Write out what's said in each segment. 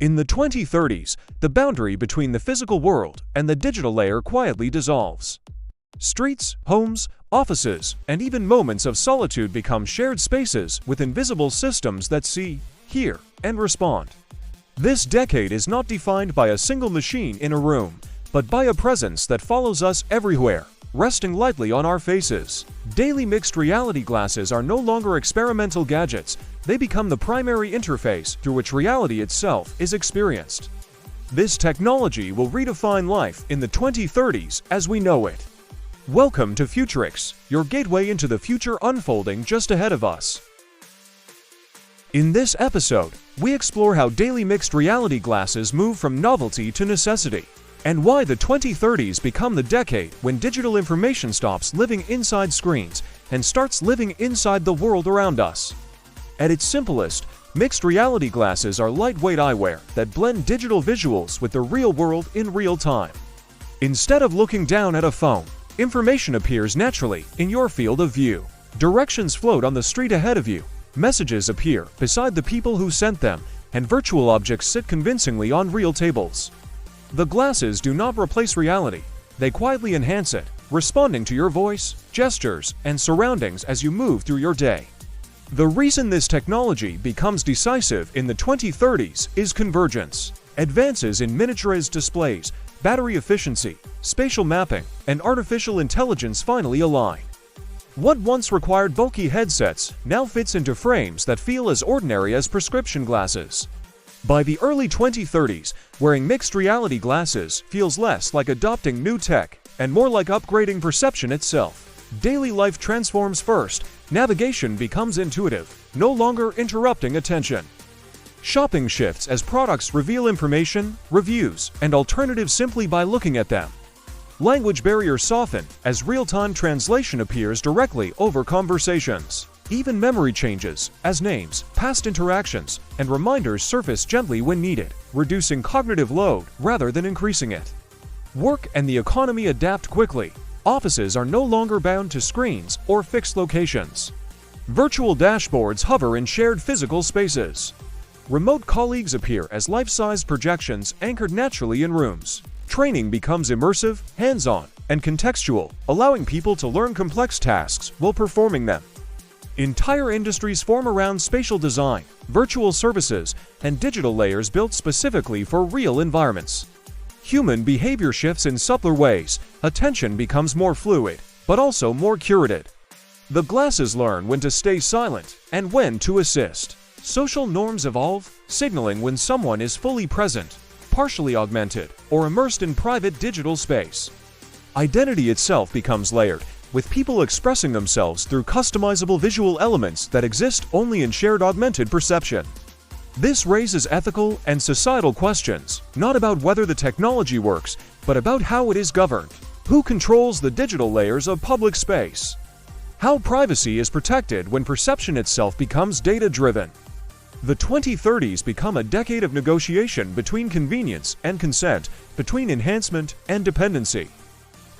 In the 2030s, the boundary between the physical world and the digital layer quietly dissolves. Streets, homes, offices, and even moments of solitude become shared spaces with invisible systems that see, hear, and respond. This decade is not defined by a single machine in a room, but by a presence that follows us everywhere, resting lightly on our faces. Daily mixed reality glasses are no longer experimental gadgets, they become the primary interface through which reality itself is experienced. This technology will redefine life in the 2030s as we know it. Welcome to FUTURIX, your gateway into the future unfolding just ahead of us. In this episode, we explore how daily mixed reality glasses move from novelty to necessity, and why the 2030s become the decade when digital information stops living inside screens and starts living inside the world around us. At its simplest, mixed reality glasses are lightweight eyewear that blend digital visuals with the real world in real time. Instead of looking down at a phone, information appears naturally in your field of view. Directions float on the street ahead of you, messages appear beside the people who sent them, and virtual objects sit convincingly on real tables. The glasses do not replace reality, they quietly enhance it, responding to your voice, gestures, and surroundings as you move through your day. The reason this technology becomes decisive in the 2030s is convergence. Advances in miniaturized displays, battery efficiency, spatial mapping, and artificial intelligence finally align. What once required bulky headsets now fits into frames that feel as ordinary as prescription glasses. By the early 2030s, wearing mixed reality glasses feels less like adopting new tech and more like upgrading perception itself. Daily life transforms first, navigation becomes intuitive, no longer interrupting attention. Shopping shifts as products reveal information, reviews, and alternatives simply by looking at them. Language barriers soften as real-time translation appears directly over conversations. Even memory changes as names, past interactions, and reminders surface gently when needed, reducing cognitive load rather than increasing it. Work and the economy adapt quickly. Offices are no longer bound to screens or fixed locations. Virtual dashboards hover in shared physical spaces. Remote colleagues appear as life-sized projections anchored naturally in rooms. Training becomes immersive, hands-on, and contextual, allowing people to learn complex tasks while performing them. Entire industries form around spatial design, virtual services, and digital layers built specifically for real environments. Human behavior shifts in subtler ways, attention becomes more fluid, but also more curated. The glasses learn when to stay silent and when to assist. Social norms evolve, signaling when someone is fully present, partially augmented, or immersed in private digital space. Identity itself becomes layered, with people expressing themselves through customizable visual elements that exist only in shared augmented perception. This raises ethical and societal questions, not about whether the technology works, but about how it is governed. Who controls the digital layers of public space? How privacy is protected when perception itself becomes data-driven? The 2030s become a decade of negotiation between convenience and consent, between enhancement and dependency.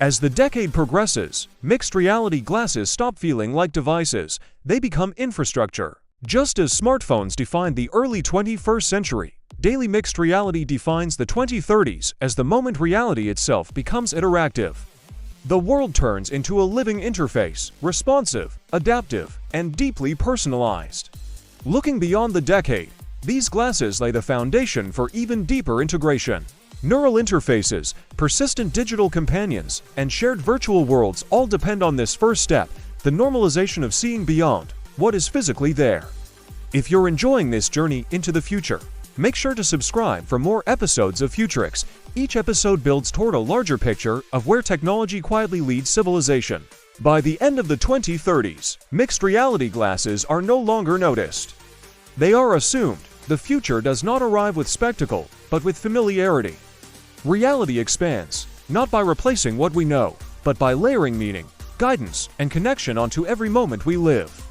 As the decade progresses, mixed reality glasses stop feeling like devices, they become infrastructure. Just as smartphones defined the early 21st century, daily mixed reality defines the 2030s as the moment reality itself becomes interactive. The world turns into a living interface, responsive, adaptive, and deeply personalized. Looking beyond the decade, these glasses lay the foundation for even deeper integration. Neural interfaces, persistent digital companions, and shared virtual worlds all depend on this first step, the normalization of seeing beyond what is physically there. If you're enjoying this journey into the future, make sure to subscribe for more episodes of FUTURIX. Each episode builds toward a larger picture of where technology quietly leads civilization. By the end of the 2030s, mixed reality glasses are no longer noticed. They are assumed. The future does not arrive with spectacle, but with familiarity. Reality expands, not by replacing what we know, but by layering meaning, guidance, and connection onto every moment we live.